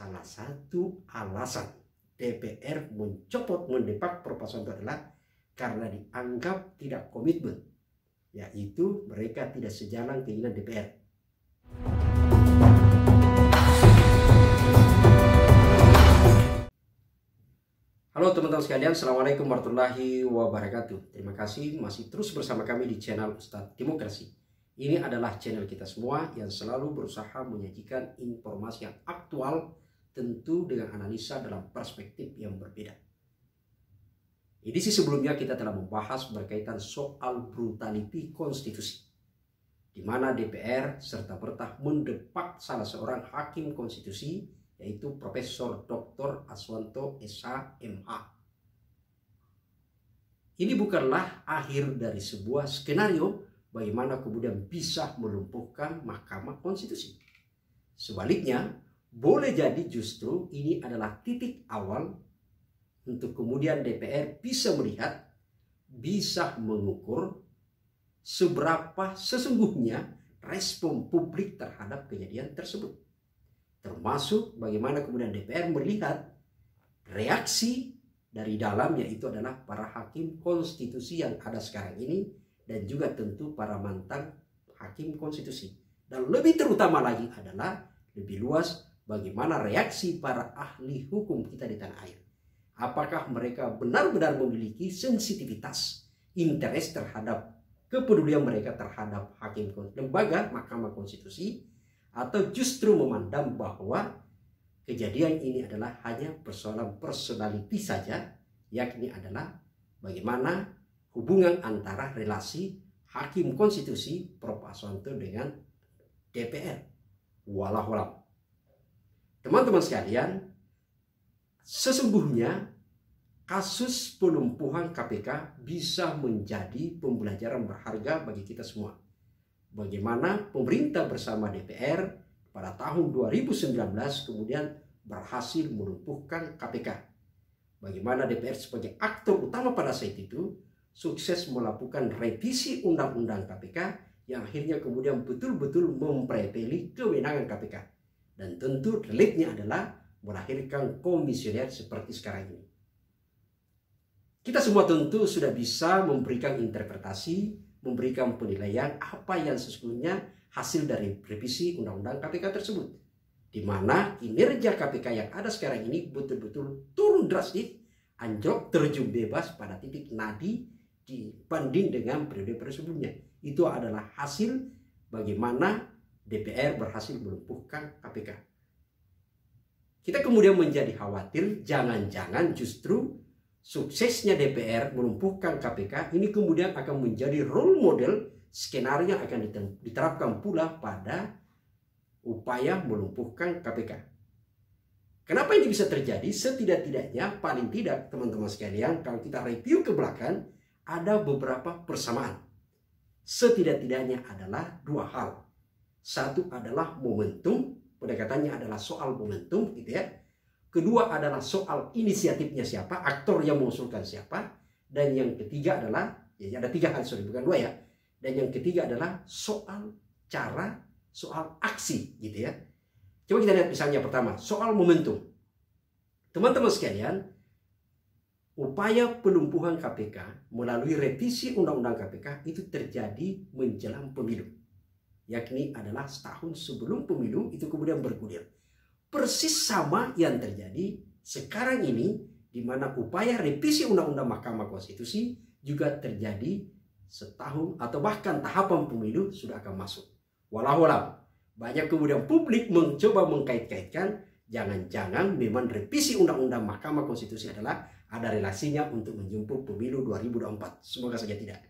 salah satu alasan DPR mencopot mendepak Prof. itu adalah karena dianggap tidak komitmen, yaitu mereka tidak sejalan keinginan DPR. Halo teman-teman sekalian, Assalamualaikum warahmatullahi wabarakatuh. Terima kasih masih terus bersama kami di channel Ustadz Demokrasi. Ini adalah channel kita semua yang selalu berusaha menyajikan informasi yang aktual, tentu dengan analisa dalam perspektif yang berbeda. Edisi sebelumnya kita telah membahas berkaitan soal brutality konstitusi, di mana DPR serta-merta mendepak salah seorang hakim konstitusi, yaitu Profesor Dr. Aswanto SH MH. Ini bukanlah akhir dari sebuah skenario bagaimana kemudian bisa melumpuhkan Mahkamah Konstitusi. Sebaliknya, boleh jadi justru ini adalah titik awal untuk kemudian DPR bisa melihat, bisa mengukur seberapa sesungguhnya respon publik terhadap kejadian tersebut. Termasuk bagaimana kemudian DPR melihat reaksi dari dalam, yaitu adalah para hakim konstitusi yang ada sekarang ini dan juga tentu para mantan hakim konstitusi. Dan lebih terutama lagi adalah lebih luas bagaimana reaksi para ahli hukum kita di tanah air. Apakah mereka benar-benar memiliki sensitivitas, interest terhadap kepedulian mereka terhadap hakim lembaga Mahkamah Konstitusi, atau justru memandang bahwa kejadian ini adalah hanya persoalan personality saja, yakni adalah bagaimana hubungan antara relasi hakim konstitusi Prof. Aswanto dengan DPR. Wallahualam. Teman-teman sekalian, sesungguhnya kasus pelumpuhan KPK bisa menjadi pembelajaran berharga bagi kita semua. Bagaimana pemerintah bersama DPR pada tahun 2019 kemudian berhasil melumpuhkan KPK. Bagaimana DPR sebagai aktor utama pada saat itu sukses melakukan revisi undang-undang KPK yang akhirnya kemudian betul-betul mempreteli kewenangan KPK. Dan tentu reliknya adalah melahirkan komisioner seperti sekarang ini. Kita semua tentu sudah bisa memberikan interpretasi, memberikan penilaian apa yang sesungguhnya hasil dari revisi undang-undang KPK tersebut. Di mana kinerja KPK yang ada sekarang ini betul-betul turun drastis, anjlok, terjun bebas pada titik nadi dibanding dengan periode sebelumnya. Itu adalah hasil bagaimana DPR berhasil melumpuhkan KPK. Kita kemudian menjadi khawatir jangan-jangan justru suksesnya DPR melumpuhkan KPK ini kemudian akan menjadi role model skenario yang akan diterapkan pula pada upaya melumpuhkan KPK. Kenapa ini bisa terjadi? Setidak-tidaknya, paling tidak teman-teman sekalian, kalau kita review ke belakang, ada beberapa persamaan. Setidak-tidaknya adalah dua hal. Satu adalah momentum, pendekatannya adalah soal momentum, gitu ya. Kedua adalah soal inisiatifnya siapa, aktor yang mengusulkan siapa. Dan yang ketiga adalah, ya ada tiga hal, sorry, bukan dua ya. Dan yang ketiga adalah soal cara, soal aksi, gitu ya. Coba kita lihat misalnya pertama, soal momentum. Teman-teman sekalian, upaya pelumpuhan KPK melalui revisi Undang-Undang KPK itu terjadi menjelang pemilu. Yakni adalah setahun sebelum pemilu itu kemudian bergulir. Persis sama yang terjadi sekarang ini, di mana upaya revisi Undang-Undang Mahkamah Konstitusi juga terjadi setahun atau bahkan tahapan pemilu sudah akan masuk. Wallahualam, banyak kemudian publik mencoba mengkait-kaitkan jangan-jangan memang revisi Undang-Undang Mahkamah Konstitusi adalah ada relasinya untuk menjemput pemilu 2024. Semoga saja tidak.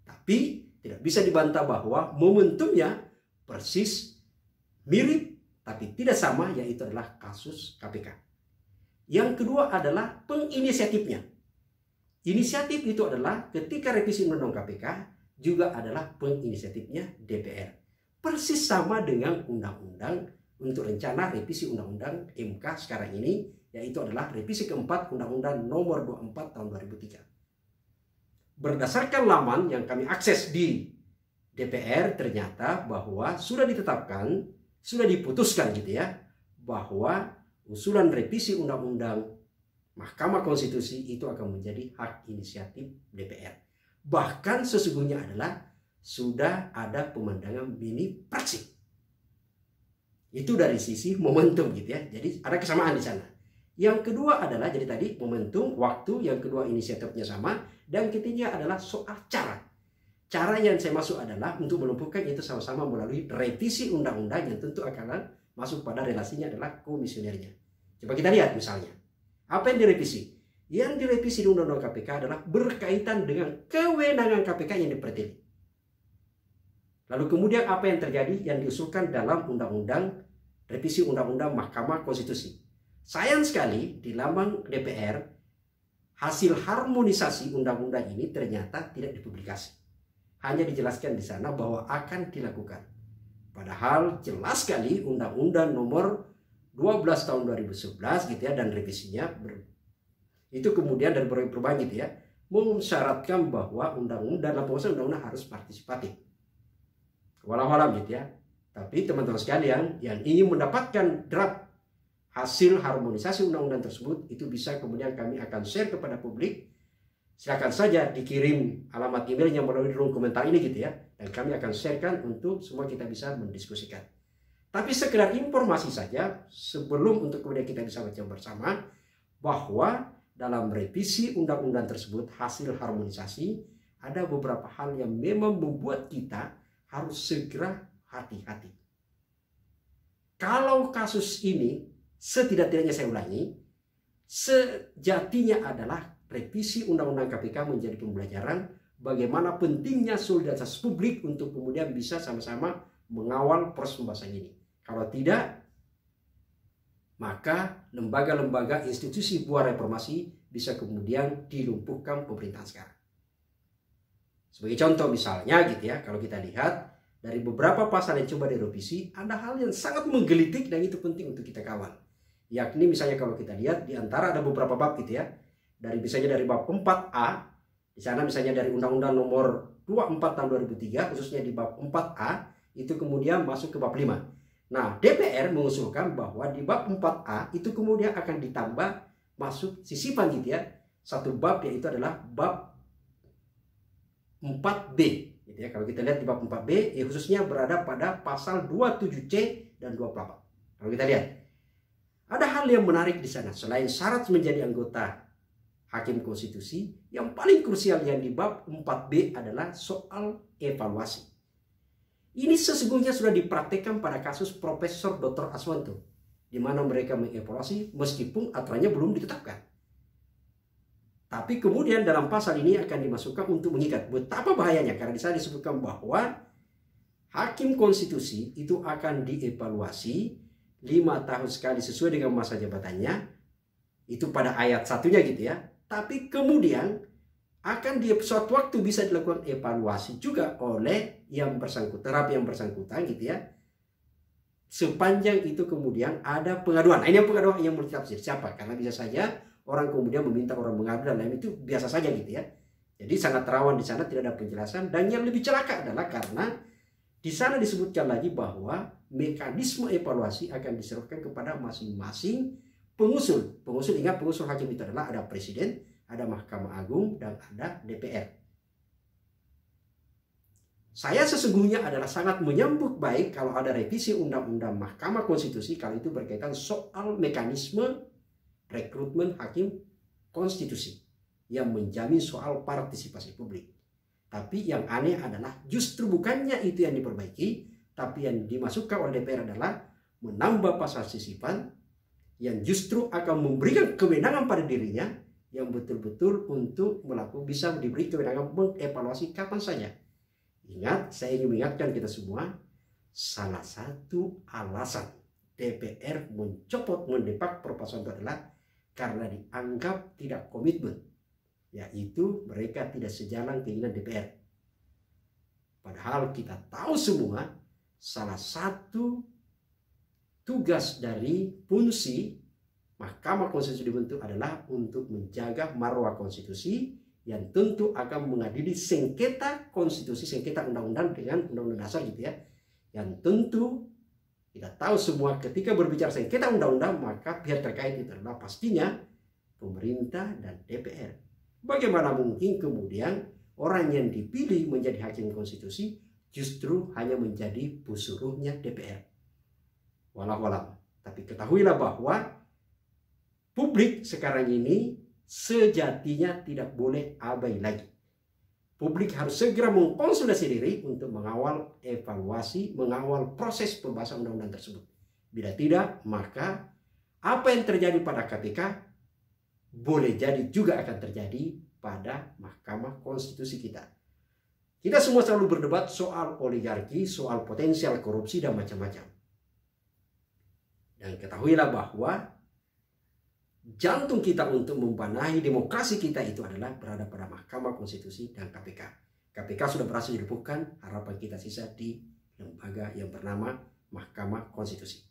Tapi tidak bisa dibantah bahwa momentumnya persis mirip tapi tidak sama, yaitu adalah kasus KPK. Yang kedua adalah penginisiatifnya. Inisiatif itu adalah ketika revisi Undang-Undang KPK juga adalah penginisiatifnya DPR. Persis sama dengan undang-undang untuk rencana revisi Undang-Undang MK sekarang ini, yaitu adalah revisi keempat Undang-Undang Nomor 24 Tahun 2003. Berdasarkan laman yang kami akses di DPR, ternyata bahwa sudah ditetapkan, sudah diputuskan gitu ya, bahwa usulan revisi undang-undang Mahkamah Konstitusi itu akan menjadi hak inisiatif DPR. Bahkan sesungguhnya adalah sudah ada pemandangan mini praksi. Itu dari sisi momentum gitu ya. Jadi ada kesamaan di sana. Yang kedua adalah jadi tadi momentum, waktu, yang kedua inisiatifnya sama, dan ketiga adalah soal cara. Cara yang saya maksud adalah untuk melumpuhkan itu sama-sama melalui revisi undang-undang yang tentu akan masuk pada relasinya adalah komisionernya. Coba kita lihat misalnya. Apa yang direvisi? Yang direvisi di Undang-Undang KPK adalah berkaitan dengan kewenangan KPK yang dipertimbangkan. Lalu kemudian apa yang terjadi yang diusulkan dalam Undang-Undang revisi Undang-Undang Mahkamah Konstitusi. Sayang sekali di laman DPR hasil harmonisasi undang-undang ini ternyata tidak dipublikasi. Hanya dijelaskan di sana bahwa akan dilakukan. Padahal jelas sekali Undang-Undang nomor 12 tahun 2011 gitu ya, dan revisinya itu kemudian dari perubahan gitu ya, mensyaratkan bahwa dalam pengusulan undang-undang harus partisipatif. Walau-walau gitu ya. Tapi teman-teman sekalian yang ingin mendapatkan draft hasil harmonisasi undang-undang tersebut, itu bisa kemudian kami akan share kepada publik. Silakan saja dikirim alamat emailnya melalui ruang komentar ini gitu ya, dan kami akan sharekan untuk semua kita bisa mendiskusikan. Tapi sekedar informasi saja sebelum untuk kemudian kita bisa baca bersama bahwa dalam revisi undang-undang tersebut hasil harmonisasi ada beberapa hal yang memang membuat kita harus segera hati-hati. Kalau kasus ini setidak-tidaknya saya ulangi, sejatinya adalah revisi Undang-Undang KPK menjadi pembelajaran bagaimana pentingnya solidaritas publik untuk kemudian bisa sama-sama mengawal proses pembahasan ini. Kalau tidak, maka lembaga-lembaga institusi buah reformasi bisa kemudian dilumpuhkan pemerintahan sekarang. Sebagai contoh misalnya gitu ya, kalau kita lihat dari beberapa pasal yang coba direvisi, ada hal yang sangat menggelitik dan itu penting untuk kita kawal. Yakni misalnya kalau kita lihat di antara ada beberapa bab gitu ya, misalnya dari bab 4A, di sana misalnya dari Undang-Undang nomor 24 tahun 2003, khususnya di bab 4A, itu kemudian masuk ke bab 5. Nah, DPR mengusulkan bahwa di bab 4A itu kemudian akan ditambah masuk sisipan gitu ya, satu bab, yaitu adalah bab 4B gitu ya. Kalau kita lihat di bab 4B khususnya berada pada pasal 27C dan 28. Kalau kita lihat ada hal yang menarik di sana. Selain syarat menjadi anggota Hakim Konstitusi, yang paling krusial yang di bab 4B adalah soal evaluasi. Ini sesungguhnya sudah dipraktikkan pada kasus Profesor Dr. Aswanto, di mana mereka mengevaluasi meskipun aturannya belum ditetapkan. Tapi kemudian dalam pasal ini akan dimasukkan untuk mengikat. Betapa bahayanya, karena di sana disebutkan bahwa Hakim Konstitusi itu akan dievaluasi 5 tahun sekali sesuai dengan masa jabatannya. Itu pada ayat satunya gitu ya. Tapi kemudian akan di suatu waktu bisa dilakukan evaluasi juga oleh yang bersangkutan, yang bersangkutan gitu ya. Sepanjang itu kemudian ada pengaduan. Nah, ini yang pengaduan yang multitafsir. Siapa? Karena bisa saja orang kemudian meminta orang mengadu dan lain, itu biasa saja gitu ya. Jadi sangat rawan di sana, tidak ada penjelasan. Dan yang lebih celaka adalah karena di sana disebutkan lagi bahwa mekanisme evaluasi akan diserahkan kepada masing-masing pengusul. Pengusul, ingat pengusul hakim itu adalah ada presiden, ada Mahkamah Agung, dan ada DPR. Saya sesungguhnya adalah sangat menyambut baik kalau ada revisi Undang-Undang Mahkamah Konstitusi kalau itu berkaitan soal mekanisme rekrutmen Hakim Konstitusi yang menjamin soal partisipasi publik. Tapi yang aneh adalah justru bukannya itu yang diperbaiki, tapi yang dimasukkan oleh DPR adalah menambah pasal sisipan yang justru akan memberikan kewenangan pada dirinya yang betul-betul untuk melakukan, bisa diberi kewenangan mengevaluasi kapan saja. Ingat, saya ingin mengingatkan kita semua, salah satu alasan DPR mencopot, mendepak Profesor itu adalah karena dianggap tidak komitmen, yaitu mereka tidak sejalan keinginan DPR. Padahal kita tahu semua, salah satu tugas dari fungsi Mahkamah Konstitusi dibentuk adalah untuk menjaga marwah konstitusi yang tentu akan mengadili sengketa konstitusi, sengketa undang-undang dengan undang-undang dasar gitu ya. Yang tentu Kita tahu semua ketika berbicara sengketa undang-undang, maka pihak terkait itu adalah pastinya pemerintah dan DPR. Bagaimana mungkin kemudian orang yang dipilih menjadi hakim konstitusi justru hanya menjadi pesuruhnya DPR? Walau-walau. Tapi ketahuilah bahwa publik sekarang ini sejatinya tidak boleh abai lagi. Publik harus segera mengkonsolidasi diri untuk mengawal evaluasi, mengawal proses pembahasan undang-undang tersebut. Bila tidak, maka apa yang terjadi pada KPK boleh jadi juga akan terjadi pada Mahkamah Konstitusi kita. Kita semua selalu berdebat soal oligarki, soal potensial korupsi dan macam-macam. Dan ketahuilah bahwa jantung kita untuk membenahi demokrasi kita itu adalah berada pada Mahkamah Konstitusi dan KPK. KPK sudah berhasil dilumpuhkan, harapan kita sisa di lembaga yang bernama Mahkamah Konstitusi.